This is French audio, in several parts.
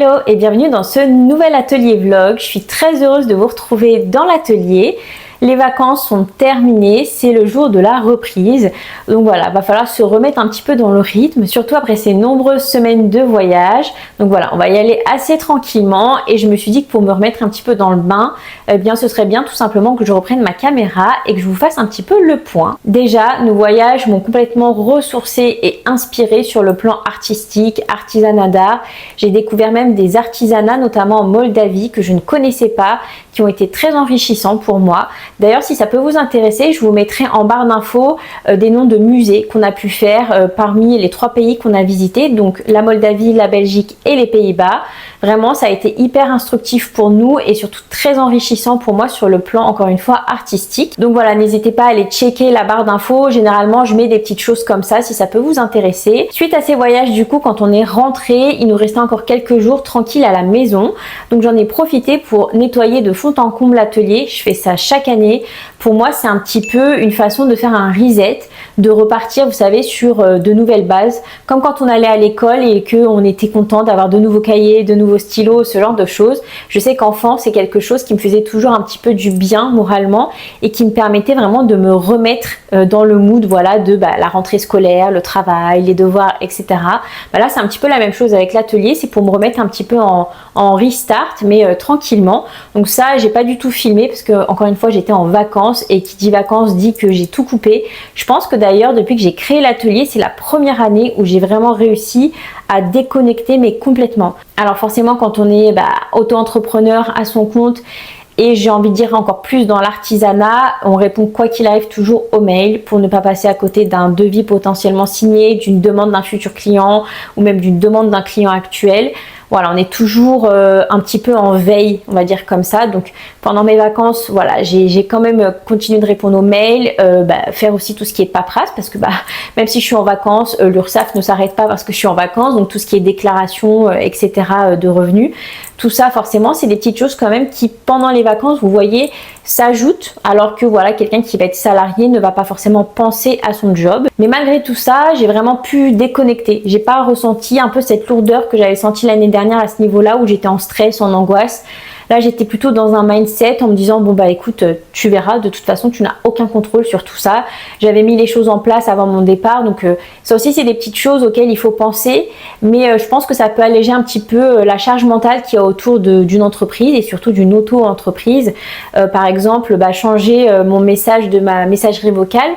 Hello et bienvenue dans ce nouvel atelier vlog. Je suis très heureuse de vous retrouver dans l'atelier. Les vacances sont terminées, c'est le jour de la reprise. Donc voilà, va falloir se remettre un petit peu dans le rythme, surtout après ces nombreuses semaines de voyage. Donc voilà, on va y aller assez tranquillement et je me suis dit que pour me remettre un petit peu dans le bain, eh bien ce serait bien tout simplement que je reprenne ma caméra et que je vous fasse un petit peu le point. Déjà, nos voyages m'ont complètement ressourcée et inspirée sur le plan artistique, artisanat d'art. J'ai découvert même des artisanats, notamment en Moldavie, que je ne connaissais pas, qui ont été très enrichissants pour moi. D'ailleurs, si ça peut vous intéresser, je vous mettrai en barre d'infos des noms de musées qu'on a pu faire parmi les 3 pays qu'on a visités, donc la Moldavie, la Belgique et les Pays-Bas. Vraiment, ça a été hyper instructif pour nous et surtout très enrichissant pour moi sur le plan, encore une fois, artistique. Donc voilà, n'hésitez pas à aller checker la barre d'infos. Généralement, je mets des petites choses comme ça si ça peut vous intéresser. Suite à ces voyages, du coup, quand on est rentré, il nous restait encore quelques jours tranquilles à la maison. Donc j'en ai profité pour nettoyer de fond en comble l'atelier. Je fais ça chaque année. Pour moi, c'est un petit peu une façon de faire un reset, de repartir, vous savez, sur de nouvelles bases. Comme quand on allait à l'école et qu'on était content d'avoir de nouveaux cahiers, de nouveaux stylos, ce genre de choses. Je sais qu'enfant, c'est quelque chose qui me faisait toujours un petit peu du bien moralement et qui me permettait vraiment de me remettre dans le mood, voilà, de la rentrée scolaire, le travail, les devoirs, etc. Là, c'est un petit peu la même chose avec l'atelier. C'est pour me remettre un petit peu en restart, mais tranquillement. Donc ça, j'ai pas du tout filmé parce que, encore une fois, j'étais en vacances et qui dit vacances dit que j'ai tout coupé. Je pense que d'ailleurs, depuis que j'ai créé l'atelier, c'est la première année où j'ai vraiment réussi à déconnecter, mais complètement. Alors forcément, quand on est auto-entrepreneur à son compte, et j'ai envie de dire encore plus dans l'artisanat, on répond quoi qu'il arrive toujours au mail pour ne pas passer à côté d'un devis potentiellement signé, d'une demande d'un futur client ou même d'une demande d'un client actuel. Voilà, on est toujours un petit peu en veille, on va dire comme ça. Donc pendant mes vacances, voilà, j'ai quand même continué de répondre aux mails, faire aussi tout ce qui est paperasse parce que même si je suis en vacances, l'URSSAF ne s'arrête pas parce que je suis en vacances. Donc tout ce qui est déclaration, etc. de revenus, tout ça forcément, c'est des petites choses quand même qui pendant les vacances, vous voyez, s'ajoutent alors que voilà, quelqu'un qui va être salarié ne va pas forcément penser à son job. Mais malgré tout ça, j'ai vraiment pu déconnecter. J'ai pas ressenti un peu cette lourdeur que j'avais sentie l'année dernière à ce niveau-là où j'étais en stress, en angoisse. Là, j'étais plutôt dans un mindset en me disant bon écoute, tu verras, de toute façon, tu n'as aucun contrôle sur tout ça. J'avais mis les choses en place avant mon départ, donc ça aussi, c'est des petites choses auxquelles il faut penser, mais je pense que ça peut alléger un petit peu la charge mentale qu'il y a autour d'une entreprise et surtout d'une auto-entreprise. Par exemple, changer mon message de ma messagerie vocale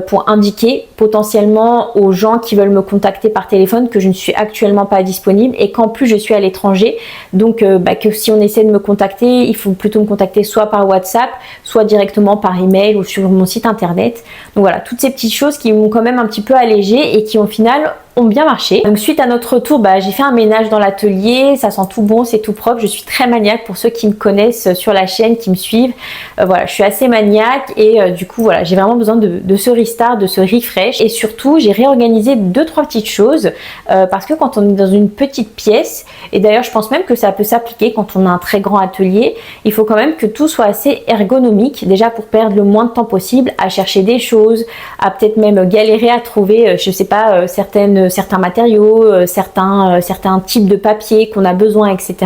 pour indiquer potentiellement aux gens qui veulent me contacter par téléphone que je ne suis actuellement pas disponible et qu'en plus je suis à l'étranger, donc que si on essaie de me contacter, il faut plutôt me contacter soit par WhatsApp, soit directement par email ou sur mon site internet. Donc voilà, toutes ces petites choses qui m'ont quand même un petit peu allégé et qui au final ont bien marché. Donc suite à notre retour, j'ai fait un ménage dans l'atelier, ça sent tout bon, c'est tout propre. Je suis très maniaque pour ceux qui me connaissent sur la chaîne, qui me suivent. Voilà, je suis assez maniaque et du coup voilà, j'ai vraiment besoin de ce restart, de ce refresh et surtout j'ai réorganisé 2-3 petites choses parce que quand on est dans une petite pièce, et d'ailleurs je pense même que ça peut s'appliquer quand on a un très grand atelier, il faut quand même que tout soit assez ergonomique, déjà pour perdre le moins de temps possible à chercher des choses, à peut-être même galérer à trouver, je sais pas, certains matériaux, certains types de papier qu'on a besoin, etc.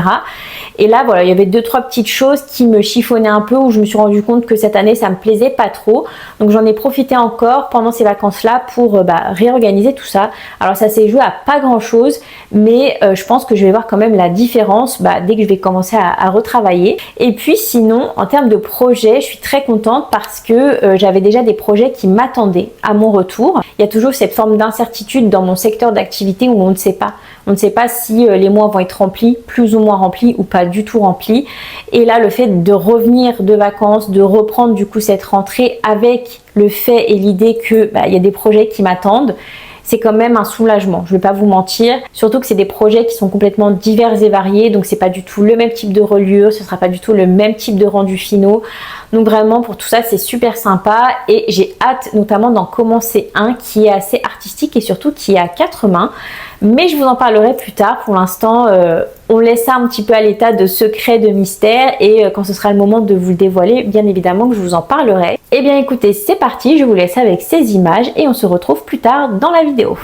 Et là, voilà, il y avait 2-3 petites choses qui me chiffonnaient un peu, où je me suis rendu compte que cette année, ça me plaisait pas trop. Donc j'en ai profité encore pendant ces vacances-là pour réorganiser tout ça. Alors ça s'est joué à pas grand-chose, mais je pense que je vais voir quand même la différence dès que je vais commencer à retravailler. Et puis sinon, en termes de projet, je suis très contente parce que j'avais déjà des projets qui m'attendaient à mon retour. Il y a toujours cette forme d'incertitude dans mon secteur d'activité où on ne sait pas. On ne sait pas si les mois vont être remplis, plus ou moins remplis ou pas du tout remplis. Et là, le fait de revenir de vacances, de reprendre du coup cette rentrée avec le fait et l'idée que il y a des projets qui m'attendent, c'est quand même un soulagement, je ne vais pas vous mentir. Surtout que c'est des projets qui sont complètement divers et variés, donc c'est pas du tout le même type de reliure, ce sera pas du tout le même type de rendu finaux. Donc vraiment pour tout ça c'est super sympa et j'ai hâte notamment d'en commencer un qui est assez artistique et surtout qui est à 4 mains. Mais je vous en parlerai plus tard. Pour l'instant, on laisse ça un petit peu à l'état de secret, de mystère et quand ce sera le moment de vous le dévoiler, bien évidemment que je vous en parlerai. Et bien écoutez, c'est parti, je vous laisse avec ces images et on se retrouve plus tard dans la vidéo.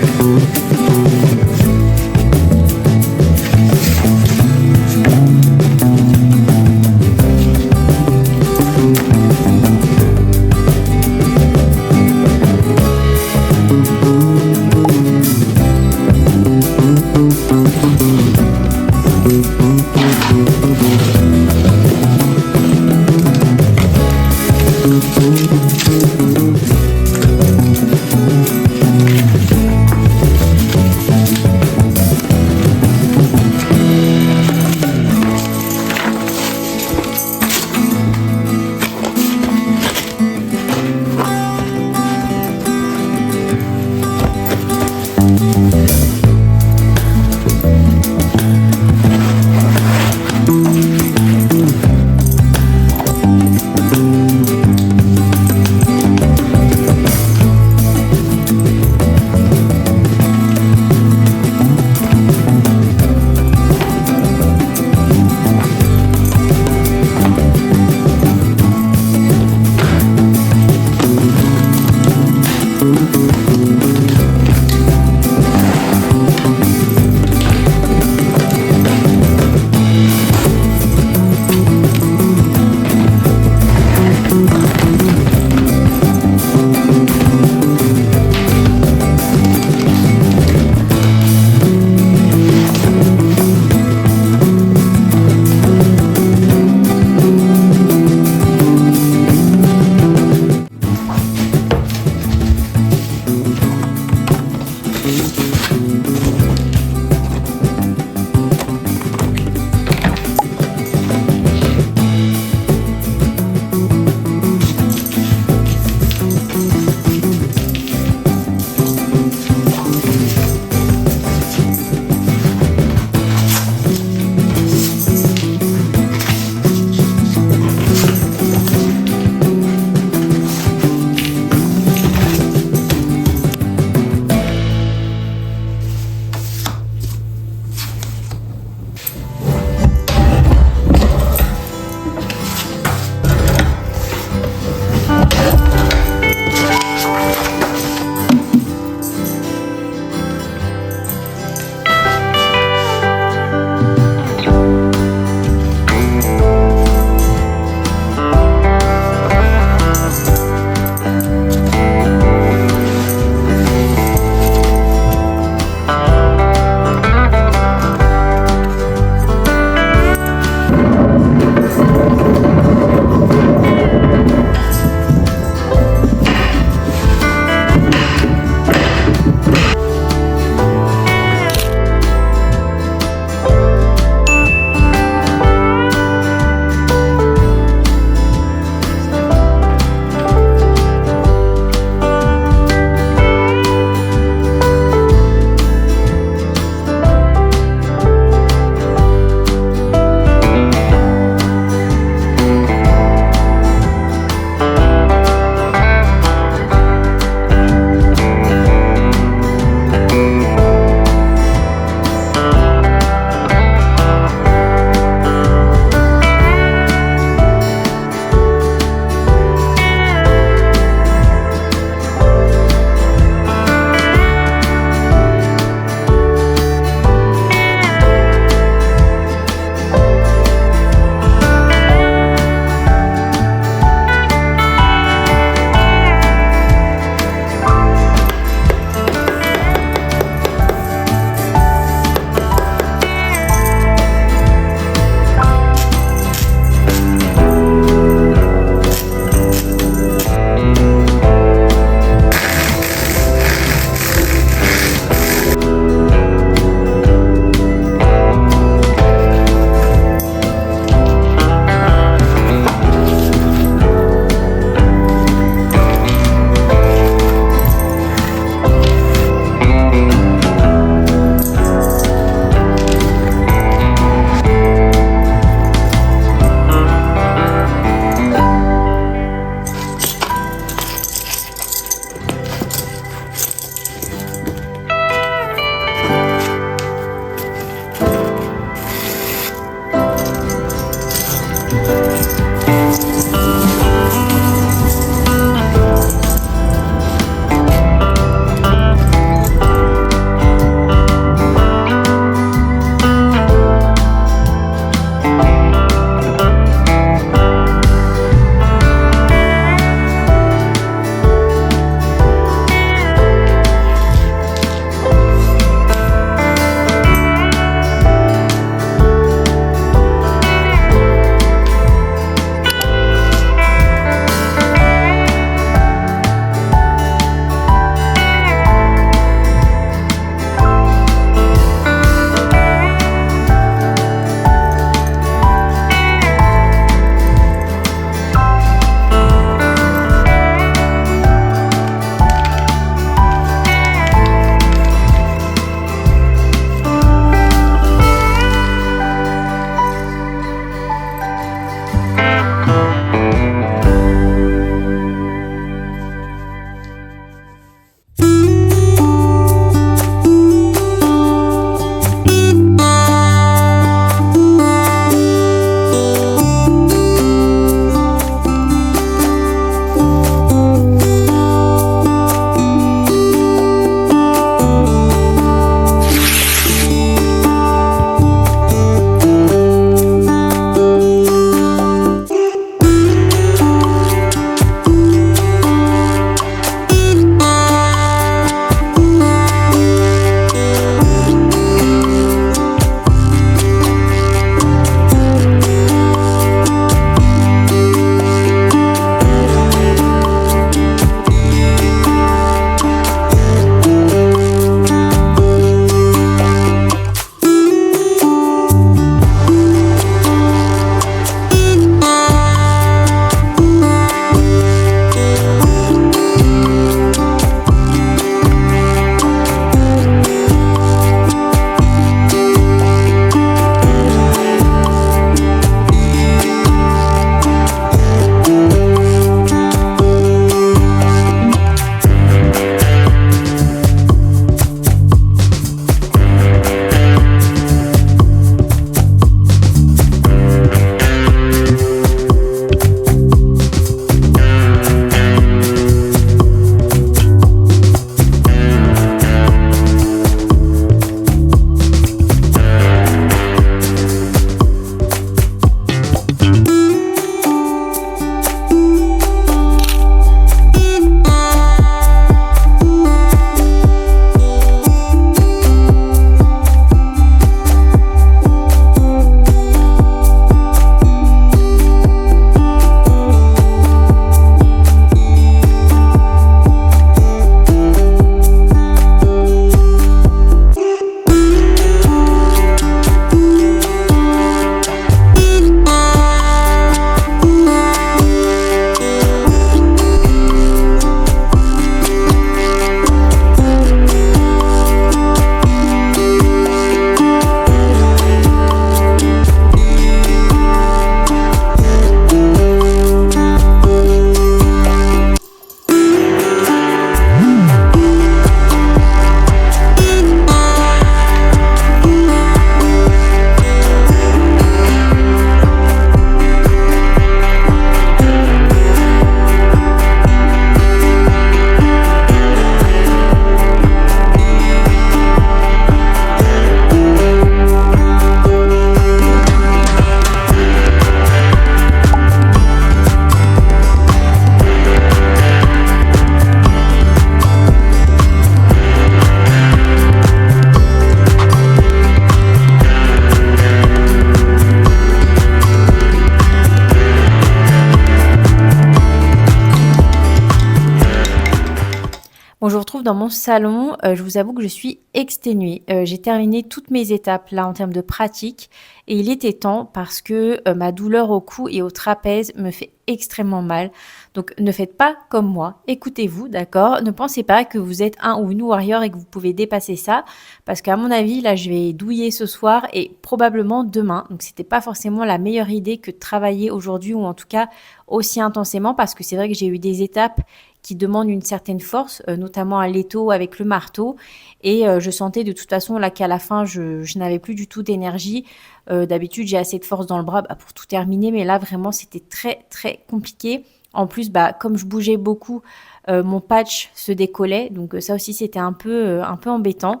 retrouve dans mon salon. Je vous avoue que je suis exténuée. J'ai terminé toutes mes étapes là en termes de pratique et il était temps parce que ma douleur au cou et au trapèze me fait extrêmement mal. Donc ne faites pas comme moi, écoutez-vous, d'accord? Ne pensez pas que vous êtes un ou une warrior et que vous pouvez dépasser ça parce qu'à mon avis, là je vais douiller ce soir et probablement demain. Donc c'était pas forcément la meilleure idée que de travailler aujourd'hui ou en tout cas aussi intensément parce que c'est vrai que j'ai eu des étapes qui demandent une certaine force, notamment à l'étau avec le marteau. Et je sentais de toute façon là qu'à la fin, je n'avais plus du tout d'énergie. D'habitude, j'ai assez de force dans le bras pour tout terminer, mais là vraiment, c'était très très compliqué. En plus, comme je bougeais beaucoup, mon patch se décollait, donc ça aussi c'était un peu embêtant.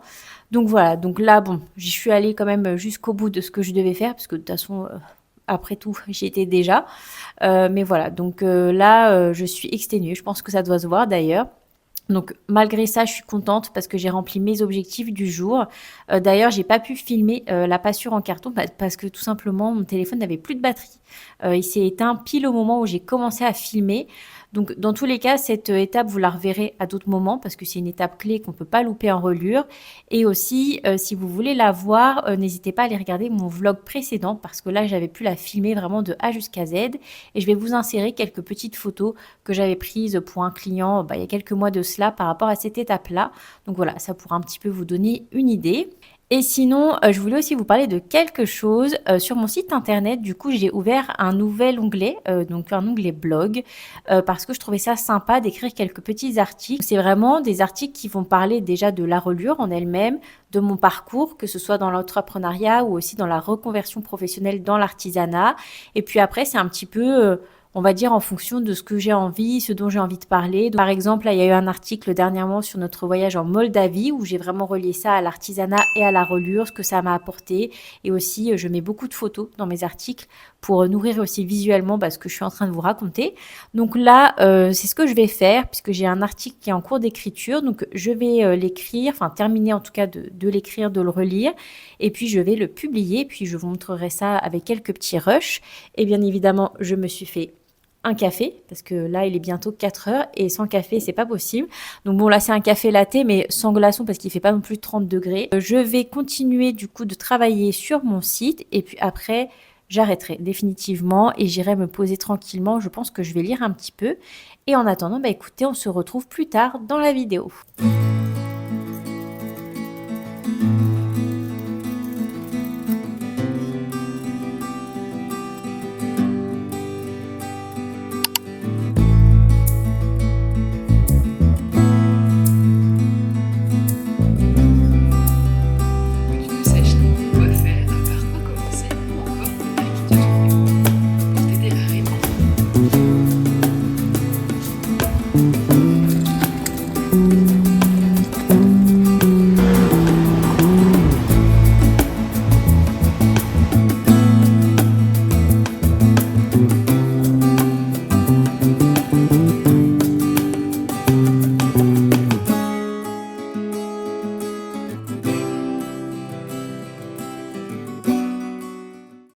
Donc voilà, donc là bon, j'y suis allée quand même jusqu'au bout de ce que je devais faire, parce que de toute façon, après tout, j'y étais déjà. Mais voilà, donc là, je suis exténuée. Je pense que ça doit se voir d'ailleurs. Donc malgré ça, je suis contente parce que j'ai rempli mes objectifs du jour. D'ailleurs, j'ai pas pu filmer la passure en carton parce que tout simplement mon téléphone n'avait plus de batterie. Il s'est éteint pile au moment où j'ai commencé à filmer. Donc dans tous les cas, cette étape, vous la reverrez à d'autres moments parce que c'est une étape clé qu'on peut pas louper en reliure. Et aussi, si vous voulez la voir, n'hésitez pas à aller regarder mon vlog précédent parce que là, j'avais pu la filmer vraiment de A jusqu'à Z. Et je vais vous insérer quelques petites photos que j'avais prises pour un client il y a quelques mois de cela par rapport à cette étape-là. Donc voilà, ça pourra un petit peu vous donner une idée. Et sinon, je voulais aussi vous parler de quelque chose. Sur mon site internet, du coup, j'ai ouvert un nouvel onglet, donc un onglet blog, parce que je trouvais ça sympa d'écrire quelques petits articles. C'est vraiment des articles qui vont parler déjà de la reliure en elle-même, de mon parcours, que ce soit dans l'entrepreneuriat ou aussi dans la reconversion professionnelle dans l'artisanat. Et puis après, c'est un petit peu on va dire en fonction de ce que j'ai envie, ce dont j'ai envie de parler. Donc, par exemple, là, il y a eu un article dernièrement sur notre voyage en Moldavie où j'ai vraiment relié ça à l'artisanat et à la reliure, ce que ça m'a apporté. Et aussi, je mets beaucoup de photos dans mes articles pour nourrir aussi visuellement ce que je suis en train de vous raconter. Donc là, c'est ce que je vais faire puisque j'ai un article qui est en cours d'écriture. Donc je vais l'écrire, enfin terminer en tout cas de l'écrire, de le relire. Et puis je vais le publier. Puis je vous montrerai ça avec quelques petits rushs. Et bien évidemment, je me suis fait un café, parce que là, il est bientôt 4 heures, et sans café, c'est pas possible. Donc bon, là, c'est un café latte, mais sans glaçon, parce qu'il fait pas non plus 30 degrés. Je vais continuer, du coup, de travailler sur mon site, et puis après, j'arrêterai définitivement, et j'irai me poser tranquillement. Je pense que je vais lire un petit peu. Et en attendant, écoutez, on se retrouve plus tard dans la vidéo.